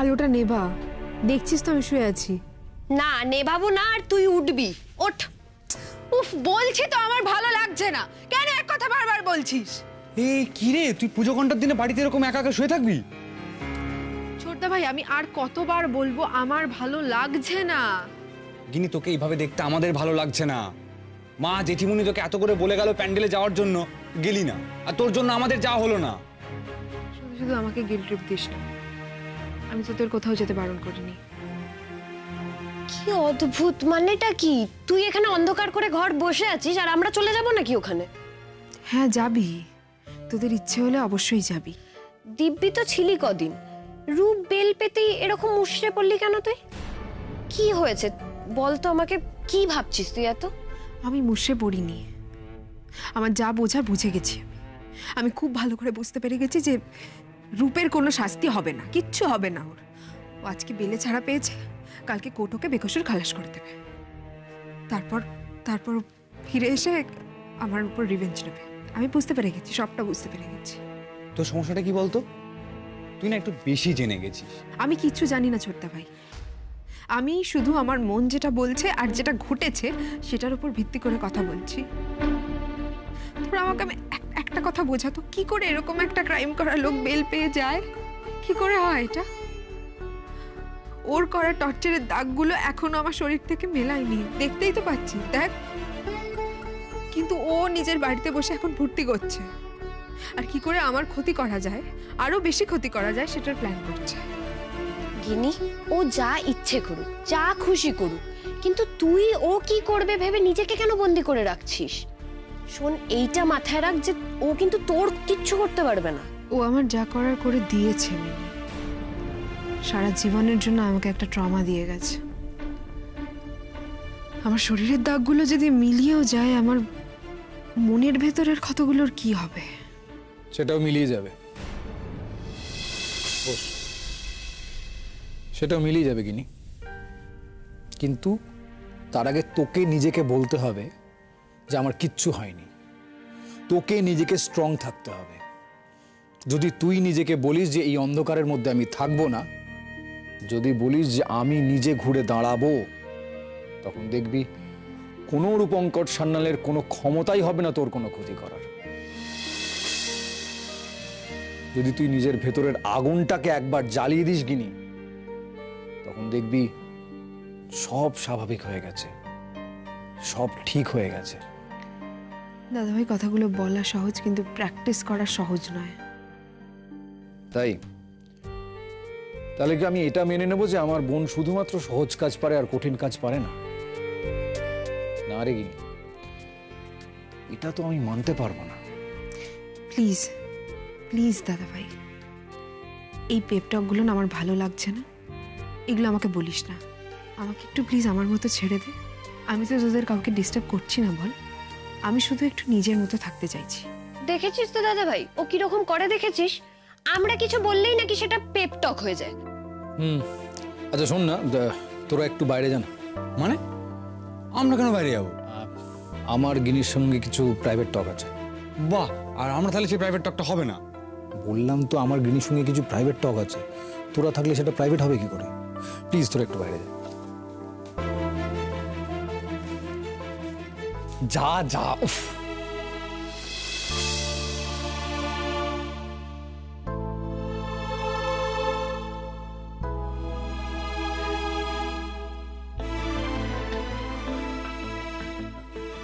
আলোটা নেভা, দেখছিস তো আমি শুয়ে আছি। না নেভাবো না, আর তুই উঠবি, ওঠ। উফ, বলছি তো আমার ভালো লাগছে না, কেন এক কথা বারবার বলছিস? এই কি রে, তুই পুজো ঘন্টার দিনে বাড়িতে এরকম একা একা শুয়ে থাকবি? ছোটদা ভাই, আমি আর কতবার বলবো আমার ভালো লাগছে না। গিনি, তোকে এইভাবে দেখতে আমাদের ভালো লাগছে না। মা জেঠিমুনি তোকে এত করে বলে গেল প্যান্ডেলে যাওয়ার জন্য, গেলি না, আর তোর জন্য আমাদের যাওয়া হলো না। শুধু শুধু আমাকে গিল্ট ট্রিপ দিস না, আমি তো তোর কোথাও যেতে বারণ করিনি। কি অদ্ভুত, মানেটা কি? তুই এখানে অন্ধকার করে ঘর বসে আছিস আর আমরা চলে যাব নাকি ওখানে? হ্যাঁ যাবি, তোদের ইচ্ছে হলে অবশ্যই যাবি। দিব্যি তো ছিলি কদিন, রূপ বেল পেতেই এরকম মুষড়ে পড়লি কেন তুই? কি হয়েছে বল তো আমাকে, কি ভাবছিস তুই এত? আমি মুষড়ে পড়িনি, আমার যা বোঝার বুঝে গেছি। আমি খুব ভালো করে বুঝতে পেরে গেছি যে রূপের কোনো শাস্তি হবে না, কিচ্ছু হবে না ওর। ও আজকে বেলে ছাড়া পেয়েছে, কালকে কোর্টকে বেকসুর খালাস করে দেবে। তারপর তারপর ফিরে এসে আমার উপর রিভেঞ্জ নেবে। আমি বুঝতে পেরে গেছি, সবটা বুঝতে পেরে গেছি। তোর সমস্যাটা কি বলতো? তুই না একটু বেশি জেনে গেছিস। আমি কিচ্ছু জানি না ছোট্টা ভাই, আমি শুধু আমার মন যেটা বলছে আর যেটা ঘটেছে সেটার উপর ভিত্তি করে কথা বলছি। তোরা আমাকে আমি একটা কথা বোঝাতো, কি করে এরকম একটা ক্রাইম করা লোক বেল পেয়ে যায়? কি করে হয় এটা? ওর করা টর্চারের দাগগুলো এখনো আমার শরীর থেকে মেলায়নি, দেখতেই তো পাচ্ছি, দেখ। কিন্তু ও নিজের বাড়িতে বসে এখন ফুর্তি করছে, আর কি করে আমার ক্ষতি করা যায়, আরো বেশি ক্ষতি করা যায় সেটার প্ল্যান করছে। গিনি, ও যা ইচ্ছে করুক, যা খুশি করুক, কিন্তু তুই ও কি করবে ভেবে নিজেকে কেন বন্দি করে রাখছিস? শোন, এইটা মাথায় রাখ যে ও কিন্তু তোর কিচ্ছু করতে পারবে না। ও আমার যা করার করে দিয়েছে মিনি, সারা জীবনের জন্য আমাকে একটা ট্রমা দিয়ে গেছে। আমার শরীরের দাগগুলো যদি মিলিয়েও যায়, আমার মনের ভেতরের ক্ষতগুলোর কি হবে? সেটাও মিলিয়ে যাবে, সেটাও মিলিয়ে যাবে গিনি। কিন্তু তার আগে তোকে নিজেকে বলতে হবে যে আমার কিচ্ছু হয়নি। তোকে নিজেকে স্ট্রং থাকতে হবে। যদি তুই নিজেকে বলিস যে এই অন্ধকারের মধ্যে আমি থাকবো না, যদি বলিস যে আমি নিজে ঘুরে দাঁড়াবো, তখন দেখবি কোনো রূপঙ্কর সান্যালের কোনো ক্ষমতাই হবে না তোর কোনো ক্ষতি করার। যদি তুই নিজের ভেতরের আগুনটাকে একবার জ্বালিয়ে দিস গিনি, তখন দেখবি সব স্বাভাবিক হয়ে গেছে, সব ঠিক হয়ে গেছে। দাদাভাই, কথাগুলো বলা সহজ, কিন্তু প্র্যাকটিস করা সহজ নয়। তাই তাহলে কি আমি এটা মেনে নেব যে আমার বোন শুধুমাত্র সহজ কাজ পারে আর কঠিন কাজ পারে না? না রে গিনি, এটা তো আমি মানতে পারবো না। প্লিজ প্লিজ দাদাভাই, এই পেপটকগুলো না আমার ভালো লাগছে না, এগুলো আমাকে বলিস না। আমাকে একটু প্লিজ আমার মতো ছেড়ে দে। আমি তো তোদের কাউকে ডিস্টার্ব করছি না, বল। আমি শুধু একটু নিজের মতো থাকতে চাইছি। দেখেছিস তো দাদা ভাই, ও কিরকম করে দেখেছিস? আমরা কিছু বললেই নাকি সেটা পেপ টক হয়ে যায়। আচ্ছা শোন না, তোরা একটু বাইরে যান। মানে আমরা কেন বাইরে যাবো? আমার গিনির সঙ্গে কিছু প্রাইভেট টক আছে। বাহ, আর আমরা তাহলে সেই প্রাইভেট টকটা হবে না? বললাম তো আমার গিনির সঙ্গে কিছু প্রাইভেট টক আছে, তোরা থাকলে সেটা প্রাইভেট হবে কি করে? প্লিজ তোরা একটু বাইরে যা। যা যা, উফ।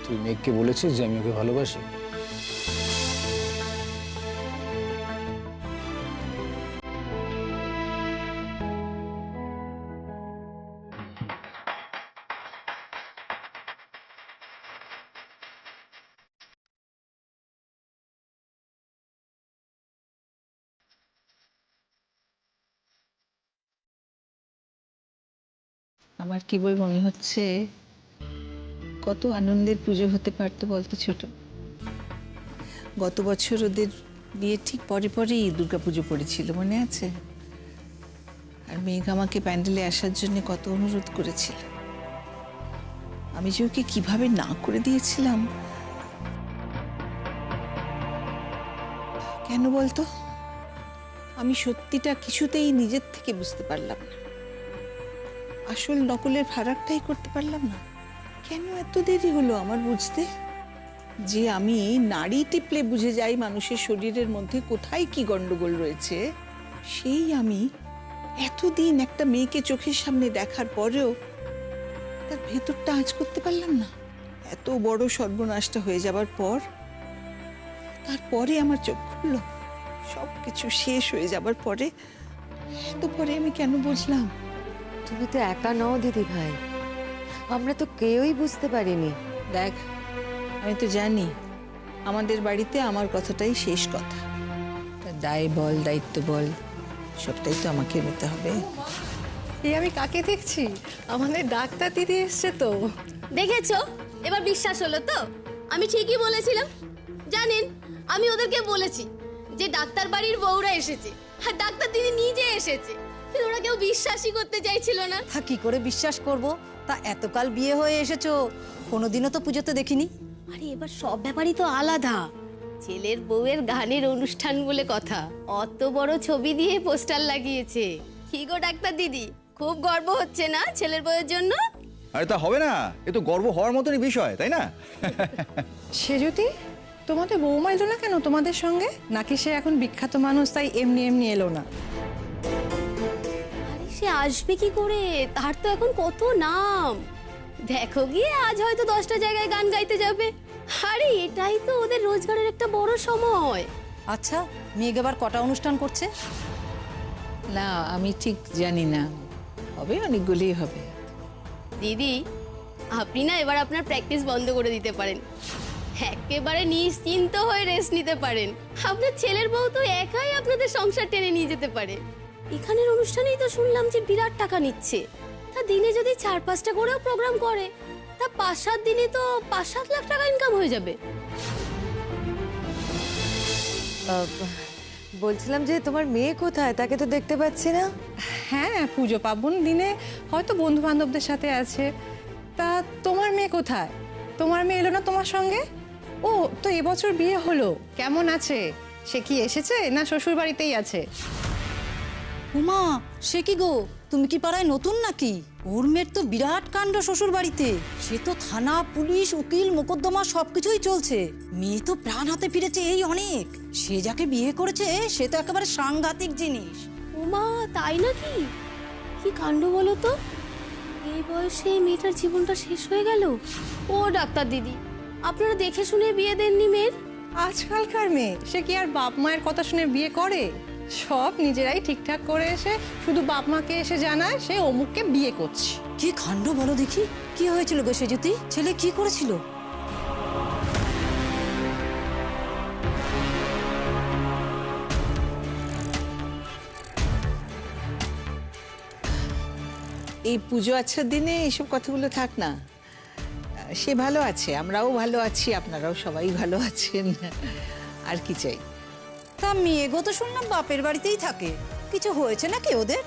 তুই মেঘকে বলেছিস যে আমি ওকে ভালোবাসি? আমার কি বই মনে হচ্ছে কত আনন্দের পুজো হতে পারতো বলতো ছোট। গত বছর ওদের বিয়ে ঠিক পরে পরেই দুর্গাপুজো পড়েছিল, মনে আছে? আর মেঘ আমাকে প্যান্ডেলে আসার জন্য কত অনুরোধ করেছিল, আমি যে ওকে কিভাবে না করে দিয়েছিলাম। কেন বলতো? আমি সত্যিটা কিছুতেই নিজের থেকে বুঝতে পারলাম না, আসল নকলের ফারাকটাই করতে পারলাম না। কেন এত দেরি হলো আমার বুঝতে? যে আমি নাড়ি টিপলে বুঝে যাই মানুষের শরীরের মধ্যে কোথায় কি গন্ডগোল রয়েছে, সেই আমি এতদিন একটা মেয়েকে চোখের সামনে দেখার পরেও তার ভেতরটা আঁচ করতে পারলাম না। এত বড় সর্বনাশটা হয়ে যাবার পর তারপরে আমার চোখ খুললো, সব কিছু শেষ হয়ে যাবার পরে এত পরে আমি কেন বুঝলাম? তুমি তো একা নও দিদি ভাই, আমরা তো কেউই বুঝতে পারিনি। দেখ, আমি তো জানি আমাদের বাড়িতে আমার কথাটাই শেষ কথা। তা দায় বল, দায়িত্ব বল, সবটাই তো আমাকে নিতে হবে। এই আমি কাকে দেখছি? আমাদের ডাক্তার দিদি এসছে তো। দেখেছো, এবার বিশ্বাস হলো তো? আমি ঠিকই বলেছিলাম। জানেন, আমি ওদেরকে বলেছি যে ডাক্তার বাড়ির বউরা এসেছে, আর ডাক্তার দিদি নিজে এসেছে, কিন্তু ওরা কেউ বিশ্বাসই করতে চাইছিল না। তা কি করে বিশ্বাস করব? তা এতকাল বিয়ে হয়ে এসেছো, কোনোদিনও তো পুজোতে দেখিনি। আরে এবার সব ব্যাপারই তো আলাদা। ছেলের বউয়ের গানের অনুষ্ঠান বলে কথা, অত বড় ছবি দিয়ে পোস্টার লাগিয়েছে। কি গো ডাক্তার দিদি, খুব গর্ব হচ্ছে না ছেলের বউয়ের জন্য? আরে তা হবে না, এ তো গর্ব হওয়ার মতনই বিষয়, তাই না? সে যদি তোমাদের বৌমা এলো না কেন তোমাদের সঙ্গে? নাকি সে এখন বিখ্যাত মানুষ তাই এমনি এমনি এলো না? আরে সে আসবে কি করে, তার তো এখন কত নাম। দেখো গিয়ে আজ হয়তো 10টা জায়গায় গান গাইতে যাবে। আরে এটাই তো ওদের রোজগারের একটা বড় সময়। আচ্ছা, মেয়ে এবার কটা অনুষ্ঠান করছে? না, আমি ঠিক জানি না, হবে অনেকগুলোই হবে। দিদি, আপনি না এবার আপনার প্র্যাকটিস বন্ধ করে দিতে পারেন, একেবারে নিশ্চিন্ত হয়ে রেস্ট নিতে পারেন। আপনার ছেলের বউ তো একাই আপনাদের সংসার টেনে নিয়ে যেতে পারে। এখানের অনুষ্ঠানেই তো শুনলাম যে বিরাট টাকা নিচ্ছে। তা দিনে যদি 4-5টা করেও প্রোগ্রাম করে, তা 5-7 দিনে তো 5-7 লাখ টাকা ইনকাম হয়ে যাবে। বলছিলাম যে তোমার মেয়ে কোথায়, তাকে তো দেখতে পাচ্ছি না। হ্যাঁ, পুজো পার্বণ দিনে হয়তো বন্ধু বান্ধবদের সাথে আছে। তা তোমার মেয়ে কোথায়? তোমার মেয়ে এলো না তোমার সঙ্গে? ও তো এবছর বিয়ে হলো, কেমন আছে? সে কি এসেছে না শ্বশুর বাড়িতেই আছে? উমা, সে কি গো, তুমি কি পাড়ায় নতুন নাকি? ওর মেয়ের তো বিরাট কাণ্ড শ্বশুর বাড়িতে। সে তো থানা, পুলিশ, উকিল, মোকদ্দমা সবকিছুই চলছে। মেয়ে তো প্রাণ হাতে ফিরেছে, এই অনেক। সে যাকে বিয়ে করেছে সে তো একেবারে সাংঘাতিক জিনিস। ওমা, তাই নাকি? কি কাণ্ড বলো তো, এই বয়সে এই মেয়েটার জীবনটা শেষ হয়ে গেল। ও ডাক্তার দিদি, আপনারা দেখে শুনে বিয়ে দেননি মেয়ের? আজকালকার মেয়ে সে কি আর বাপ মায়ের কথা শুনে বিয়ে করে? সব নিজেরাই ঠিকঠাক করে এসে শুধু বাপ মাকে এসে জানায় সে অমুককে বিয়ে করছে। কি কাণ্ড বলো দেখি, কি হয়েছিল গো সেজুতি? ছেলে কি করেছিল? এই পুজো আচ্ছার দিনে এইসব কথাগুলো থাক না। সে ভালো আছে, আমরাও ভালো আছি, আপনারাও সবাই ভালো আছেন, আর কি চাই? তা মেয়ে গো তো শুনলাম বাপের বাড়িতেই থাকে, কিছু হয়েছে নাকি ওদের?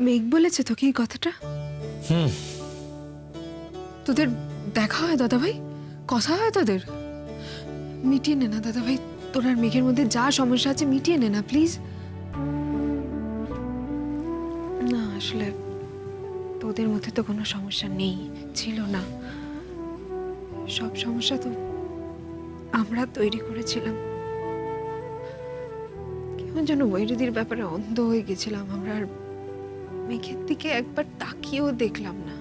মেঘ বলেছে তোকে এই কথাটা? তোদের দেখা হয় দাদা ভাই? কথা হয় তোদের? মিটিয়ে নে না দাদা ভাই, তোর আর মেঘের মধ্যে যা সমস্যা আছে মিটিয়ে নে না প্লিজ। না আসলে তোদের মধ্যে তো কোনো সমস্যা নেই, ছিল না। সব সমস্যা তো আমরা তৈরি করেছিলাম। কেমন যেন বৈরুদির ব্যাপারে অন্ধ হয়ে গেছিলাম আমরা, আর মেঘের দিকে একবার তাকিয়েও দেখলাম না।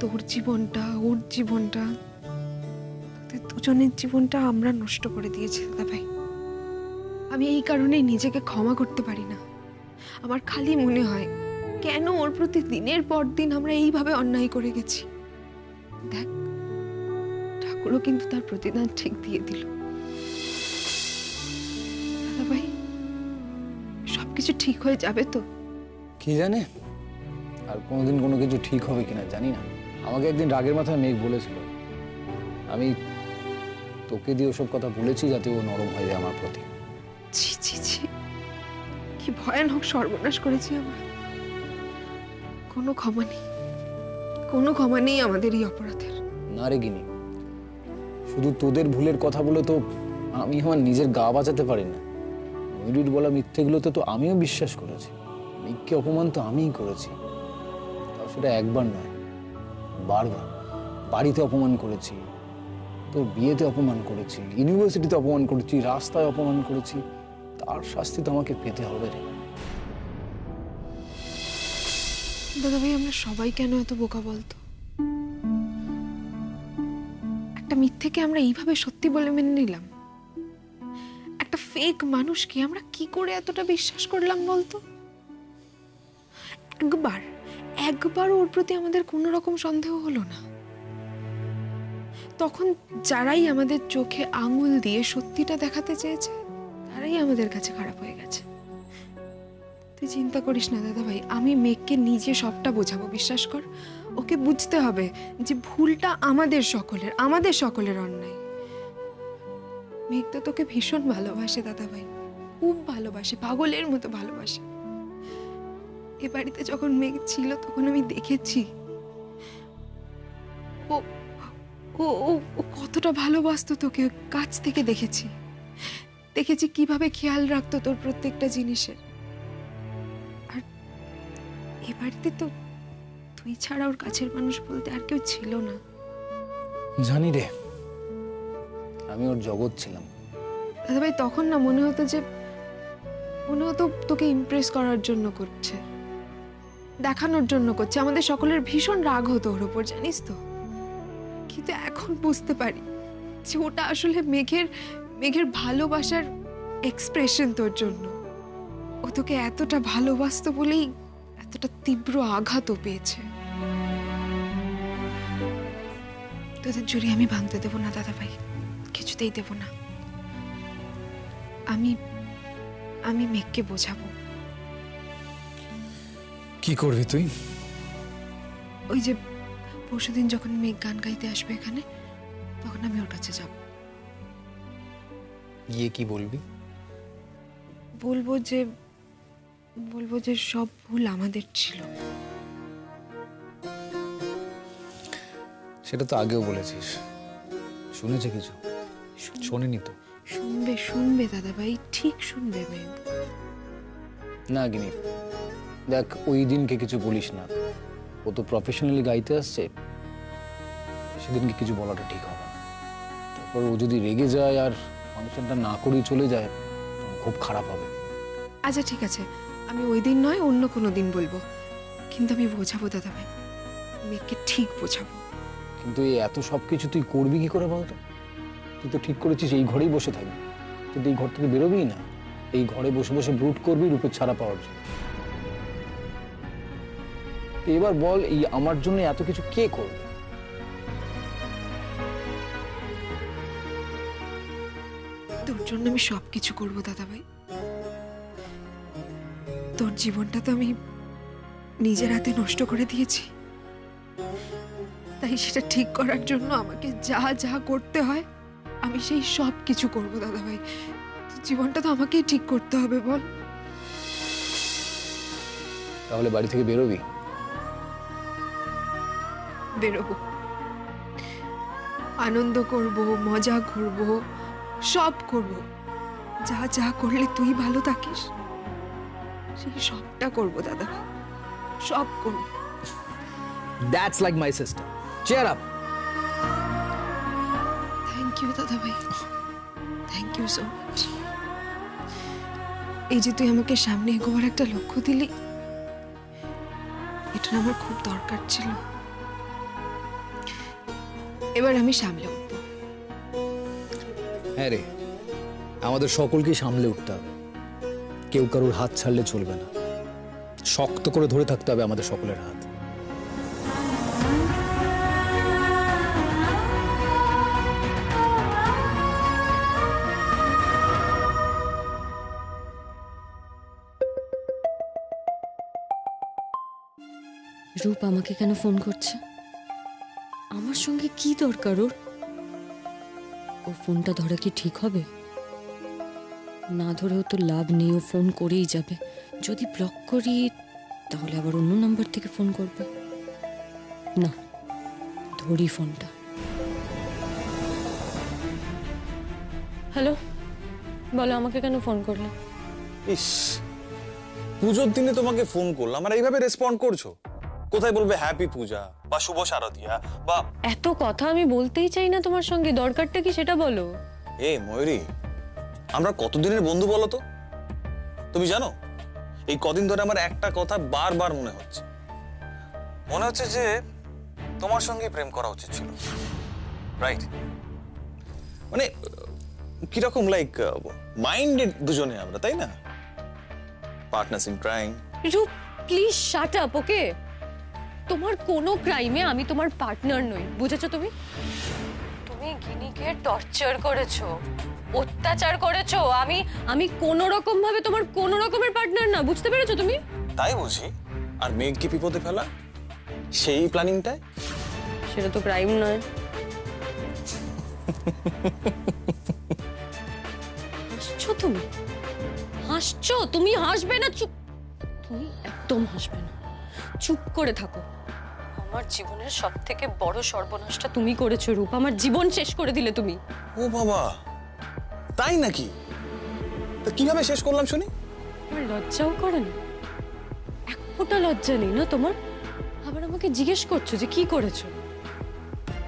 তোর জীবনটা, ওর জীবনটা, তোদের দুজনের জীবনটা আমরা নষ্ট করে দিয়েছি দাদা ভাই। আমি এই কারণেই নিজেকে ক্ষমা করতে পারি না। আমার খালি মনে হয় কেন ওর প্রতি দিনের পর দিন আমরা এইভাবে অন্যায় করে গেছি। দেখ, ঠাকুরও কিন্তু তার প্রতিদান ঠিক দিয়ে দিল। দাদা ভাই, সবকিছু ঠিক হয়ে যাবে তো? কি জানে, আর কোনোদিন কোনো কিছু ঠিক হবে কিনা জানি না। আমাকে একদিন রাগের মাথায় মেঘ বলেছিল, আমি তোকে দিয়ে ওসব কথা বলেছি যাতে ও নরম হয়ে যায় আমার প্রতি। ছি ছি ছি, কি ভয়ানক সর্বনাশ করেছি আমরা। কোনো ক্ষমা নেই, কোনো ক্ষমা নেই আমাদের এই অপরাধের। না রে গিনি, শুধু তোদের ভুলের কথা বলে তো আমি আমার নিজের গা বাঁচাতে পারি না। ময়ূরীর বলা মিথ্যেগুলোতে তো আমিও বিশ্বাস করেছি। মেঘকে অপমান তো আমিই করেছি, তাও সেটা একবার নয়, বারবার। বাড়িতে অপমান করেছি, তোর বিয়েতে অপমান করেছি, ইউনিভার্সিটিতে অপমান করেছি, রাস্তায় অপমান করেছি। তার শাস্তি তো আমাকে পেতে হবে রে। দাদা ভাই, আমরা সবাই কেন এত বোকা বলতো? একটা মিথ্যেকে আমরা এইভাবে সত্যি বলে মেনে নিলাম। একটা ফেক মানুষকে আমরা কি করে এতটা বিশ্বাস করলাম বলতো? একবার ওর প্রতি আমাদের কোনো রকম সন্দেহ হলো না। তখন যারাই আমাদের চোখে আঙুল দিয়ে সত্যিটা দেখাতে চেয়েছে, তারাই আমাদের কাছে খারাপ হয়ে গেছে। তুই চিন্তা করিস না দাদা ভাই, আমি মেঘকে নিজে সবটা বোঝাবো, বিশ্বাস কর। ওকে বুঝতে হবে যে ভুলটা আমাদের সকলের অন্যায়। মেঘ তো তোকে ভীষণ ভালোবাসে দাদা ভাই, খুব ভালোবাসে, পাগলের মতো ভালোবাসে। এ বাড়িতে যখন মেঘ ছিল তখন আমি দেখেছি ও ও ও কতটা ভালোবাসতো তোকে। কাছ থেকে দেখেছি কিভাবে খেয়াল রাখতো তোর প্রত্যেকটা জিনিসের। আর এ বাড়িতে তো তুই ছাড়া ওর কাছের মানুষ বলতে আর কেউ ছিল না। জানি রে, আমি ওর জগৎ ছিলাম। দাদা ভাই, তখন না মনে হতো তোকে ইমপ্রেস করার জন্য করছে, দেখানোর জন্য করছে। আমাদের সকলের ভীষণ রাগ হতো ওর উপর, জানিস তো। কিন্তু এখন বুঝতে পারি যে ওটা আসলে মেঘের ভালোবাসার এক্সপ্রেশন তোর জন্য। ও তোকে এতটা ভালোবাসতো বলেই এতটা তীব্র আঘাতও পেয়েছে। তোদের জুড়ি আমি ভাঙতে দেবো না দাদা ভাই, কিছুতেই দেব না। আমি মেঘকে বোঝাবো। কি করবি তুই? ওই যে পরশুদিন যখন মেঘ গান গাইতে আসবে এখানে, তখন আমি ওর কাছে যাব। গিয়ে কি বলবি? বলবো যে সব ভুল আমাদের ছিল। সেটা তো আগেও বলেছিস। শুনেছে কিছু? শোনেনি তো? শুনবে দাদা ভাই, ঠিক শুনবে মেঘ। না গিনি, দেখ, ওই দিনকে কিছু বলিস না। ও তো প্রফেশনালি গাইতে আসছে, সেদিনকে কিছু বলাটা ঠিক হবে না। তারপর ও যদি রেগে যায় আর ফাংশনটা না করেই চলে যায়, তখন খুব খারাপ হবে। আচ্ছা ঠিক আছে, আমি ওই দিন নয় অন্য কোনো দিন বলবো, কিন্তু আমি বোঝাবো দাদা ভাই, মেঘকে ঠিক বোঝাবো। কিন্তু এই এত সব কিছু তুই করবি কি করে বলতো? তুই তো ঠিক করেছিস এই ঘরেই বসে থাকবি, কিন্তু এই ঘর থেকে বেরোবিই না। এই ঘরে বসে বসে ব্রুট করবি রূপের ছাড়া পাওয়ার জন্য। এবার বল, এই আমার জন্য এত কিছু কে করবে? তোর জন্য আমি সবকিছু করবো দাদা ভাই। তোর জীবনটা তো আমি নিজের হাতে নষ্ট করে দিয়েছি, তাই সেটা ঠিক করার জন্য আমাকে যা যা করতে হয় আমি সেই সব কিছু করবো দাদা ভাই। তোর জীবনটা তো আমাকেই ঠিক করতে হবে, বল। তাহলে বাড়ি থেকে বেরোবি? বেরোবো, আনন্দ করব, মজা করব, সব করব। যা যা করলে তুই ভালো থাকিস সেই সবটা করব দাদা ভাই, সব করব। That's like my sister. Cheer up. Thank you দাদা ভাই, থ্যাংক ইউ সো মাচ। এই যে তুই আমাকে সামনে এগোবার একটা লক্ষ্য দিলি, এটা আমার খুব দরকার ছিল। এবার আমি সামলে উঠবো। হ্যাঁ রে, আমাদের সকলকেই সামলে উঠতে হবে। কেউ কারোর হাত ছাড়লে চলবে না, শক্ত করে ধরে থাকতে হবে আমাদের সকলের হাত। রূপ আমাকে কেন ফোন করছে? আমার সঙ্গে কি দরকার ওর? ও ফোনটা ধরা কি ঠিক হবে? না ধরেও তো লাভ নেই, ও ফোন করেই যাবে। যদি ব্লক করি তাহলে আবার অন্য নাম্বার থেকে ফোন করবে। না, ধরি ফোনটা। হ্যালো, বলো আমাকে কেন ফোন করলে? ইস, পুজোর দিনে তোমাকে ফোন করলাম আর এইভাবে রেসপন্ড করছো। কোথায় বলবে হ্যাপি পূজা বা শুভ শারদিয়া বা এত কথা আমি বলতেই চাই না তোমার সঙ্গে, দরকারটা কি সেটা বলো। ময়ূরী, আমরা কতদিনের বন্ধু বলো তো? তুমি জানো এই কদিন ধরে আমার একটা কথা বারবার মনে হচ্ছে যে তোমার সঙ্গে প্রেম করা উচিত ছিল, রাইট? মানে কিরকম লাইক মাইন্ডেড দুজনে আমরা, তাই না? Partners in crime. রূপ, প্লিজ শাট আপ, ওকে? তোমার কোনো ক্রাইমে আমি তোমার পার্টনার নই, বুঝেছো তুমি? তুমি গিনিকে টর্চার করেছো, অত্যাচার করেছো। আমি কোনো রকম ভাবে তোমার কোনো রকমের পার্টনার না, বুঝতে পেরেছো তুমি? তাই বুঝি? আর মেঘকে বিপদে ফেলা সেই প্ল্যানিংটায়? সেটা তো ক্রাইম নয়। হাসছো তুমি? হাসছো তুমি? হাসবে না, চুপ। তুমি একদম হাসবে না, চুপ করে থাকো। আমার জীবনের সব থেকে বড় সর্বনাশটা তুমি করেছো রূপ, আমার জীবন শেষ করে দিলে তুমি। ও বাবা, তাই নাকি? তা কিভাবে শেষ করলাম শুনি? আমার লজ্জাও করে না, এক ফোঁটা লজ্জা নেই না তোমার? আবার আমাকে জিজ্ঞেস করছো যে কি করেছো?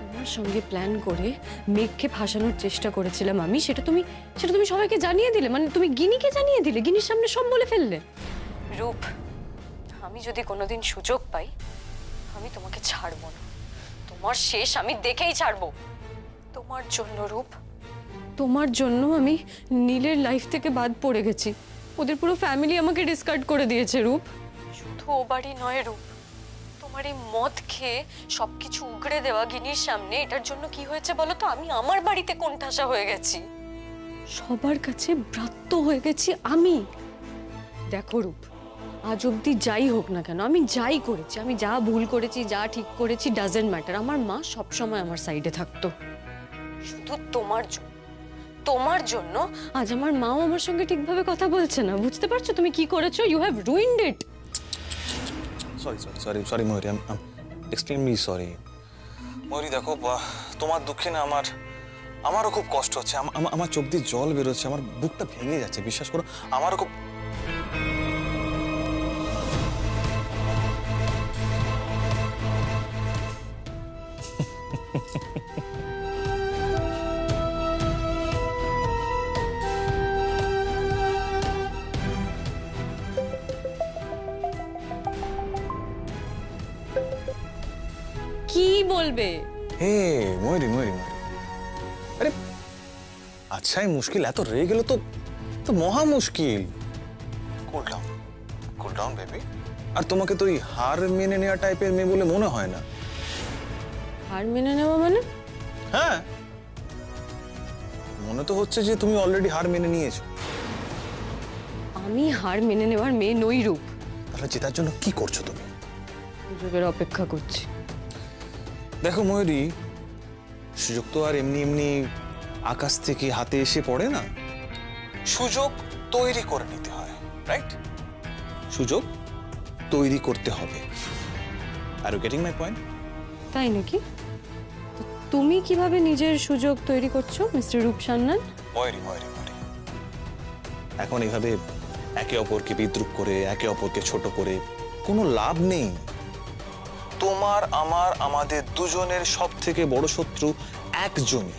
তোমার সঙ্গে প্ল্যান করে মেঘকে ফাঁসানোর চেষ্টা করেছিলাম আমি, সেটা তুমি সবাইকে জানিয়ে দিলে, মানে তুমি গিনিকে জানিয়ে দিলে, গিনির সামনে সব বলে ফেললে। রূপ, আমি যদি কোনোদিন সুযোগ পাই আমি তোমাকে ছাড়বো না, তোমার শেষ আমি দেখেই ছাড়বো। তোমার জন্য রূপ, তোমার জন্য আমি নীলের লাইফ থেকে বাদ পড়ে গেছি। ওদের পুরো ফ্যামিলি আমাকে ডিসকার্ড করে দিয়েছে রূপ। শুধু ও বাড়ি নয় রূপ, তোমার এই মদ খেয়ে সবকিছু উগড়ে দেওয়া গিনির সামনে, এটার জন্য কি হয়েছে বলো তো? আমি আমার বাড়িতে কোণঠাসা হয়ে গেছি, সবার কাছে ব্রাত্য হয়ে গেছি আমি। দেখো রূপ, আজ অব্দি যাই হোক না কেন, আমি যাই করেছি, আমি যা ভুল করেছি, যা ঠিক করেছি, ডাজেন্ট ম্যাটার। আমার মা সবসময় আমার সাইডে থাকতো। শুধু তোমার জন্য আজ আমার মাও আমার সঙ্গে ঠিকভাবে কথা বলছে না, বুঝতে পারছো তুমি কি করেছো? You have ruined it. Sorry Mayuri, extremely sorry. ময়ূরী দেখো, তোমার দুঃখে না আমারও খুব কষ্ট হচ্ছে, আমার চোখ দিয়ে জল বেরোচ্ছে, আমার বুকটা ভেঙে যাচ্ছে, বিশ্বাস করো। আমারও খুব কি বলবে? ময়ূরী, আরে আচ্ছা, এই মুশকিল, এত রেগে গেলে তো মহা মুশকিল। Cool down baby. আর তোমাকে তো হার মেনে নেওয়া টাইপের মেয়ে বলে মনে হয় না। হার মেনে নেওয়া মানে? হ্যাঁ, মনে তো হচ্ছে যে তুমি অলরেডি হার মেনে নিয়েছো। আমি হার মেনে নেওয়ার মেয়ে নই রূপ। তাহলে জেতার জন্য কি করছো তুমি? সুযোগের অপেক্ষা করছি। দেখো ময়ূরী, সুযোগ তো আর এমনি এমনি আকাশ থেকে হাতে এসে পড়ে না, সুযোগ তৈরি করে নিতে হয়, রাইট? সুযোগ তৈরি করতে হবে। Are you getting my point? তাই নাকি? তুমি কিভাবে নিজের সুযোগ তৈরি করছো মিস্টার রূপ সান্যাল? ময়ূরী, এখন এইভাবে একে অপরকে বিদ্রুপ করে, একে অপরকে ছোট করে কোনো লাভ নেই। তোমার আমাদের দুজনের সব থেকে বড় শত্রু একজনই।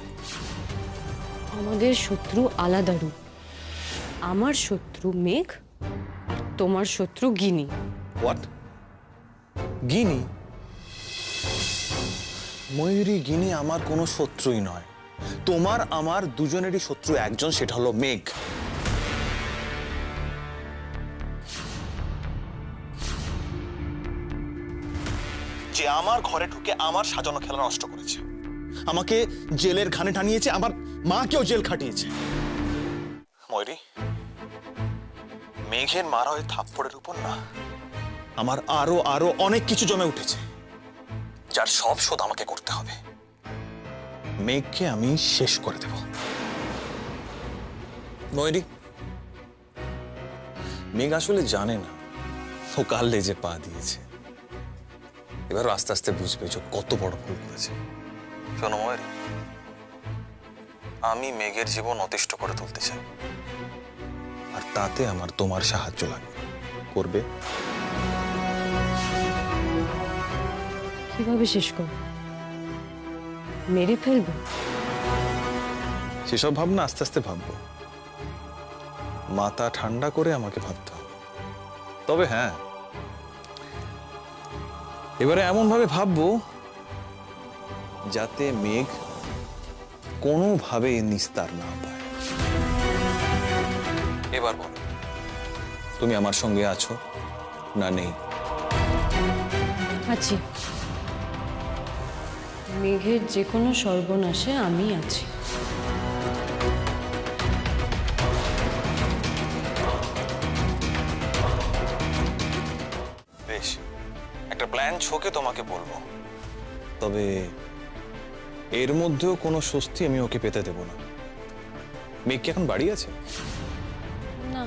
আমাদের শত্রু আলাদা রূপ। আমার শত্রু মেঘ, আর তোমার শত্রু গিনি। হোয়াট? গিনি? ময়ূরী, গিনি আমার কোনো শত্রুই নয়। তোমার আমার দুজনেরই শত্রু একজন, সেটা হলো মেঘ। যে আমার ঘরে ঢুকে আমার সাজানো খেলা নষ্ট করেছে, আমাকে জেলের ঘানে টানিয়েছে, আমার মাকেও জেল খাটিয়েছে। ময়ূরী, মেঘের মারা ওই থাপ্পড়ের উপর না আমার আরো অনেক কিছু জমে উঠেছে, যার সব শোধ আমাকে করতে হবে। মেঘকে আমি শেষ করে দেব। ময়ূরী, মেঘ আসলে জানে না ও কাল লেজে পা দিয়েছে। এবার আস্তে আস্তে বুঝবে যে ও কত বড় ভুল করেছে। শোনো ময়ূরী, আমি মেঘের জীবন অতিষ্ঠ করে তুলতে চাই, আর তাতে আমার তোমার সাহায্য লাগবে। করবে? কিভাবে শেষ করবো? মেরে ফেলবো? সেসব ভাবনা আস্তে আস্তে ভাববো। মাথা ঠান্ডা করে আমাকে ভাবতে হবে। তবে হ্যাঁ, এবারে এমন ভাবে ভাববো যাতে মেঘ কোনোভাবে নিস্তার না পায়। এবার বলো, তুমি আমার সঙ্গে আছো না নেই? আছি। মেঘের যে কোনো সর্বনাশে আমি আছি। বেশ, একটা প্ল্যান ছকে তোমাকে বলবো, তবে এর মধ্যেও কোনো স্বস্তি আমি ওকে পেতে দেব না। মেঘ কি এখন বাড়ি আছে? না,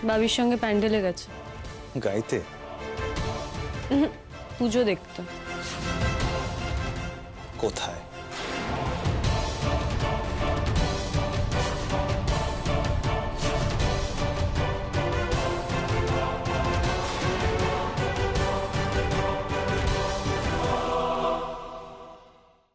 বাবির সঙ্গে প্যান্ডেলে গেছে গাইতে। পুজো দেখতে। কোথায়?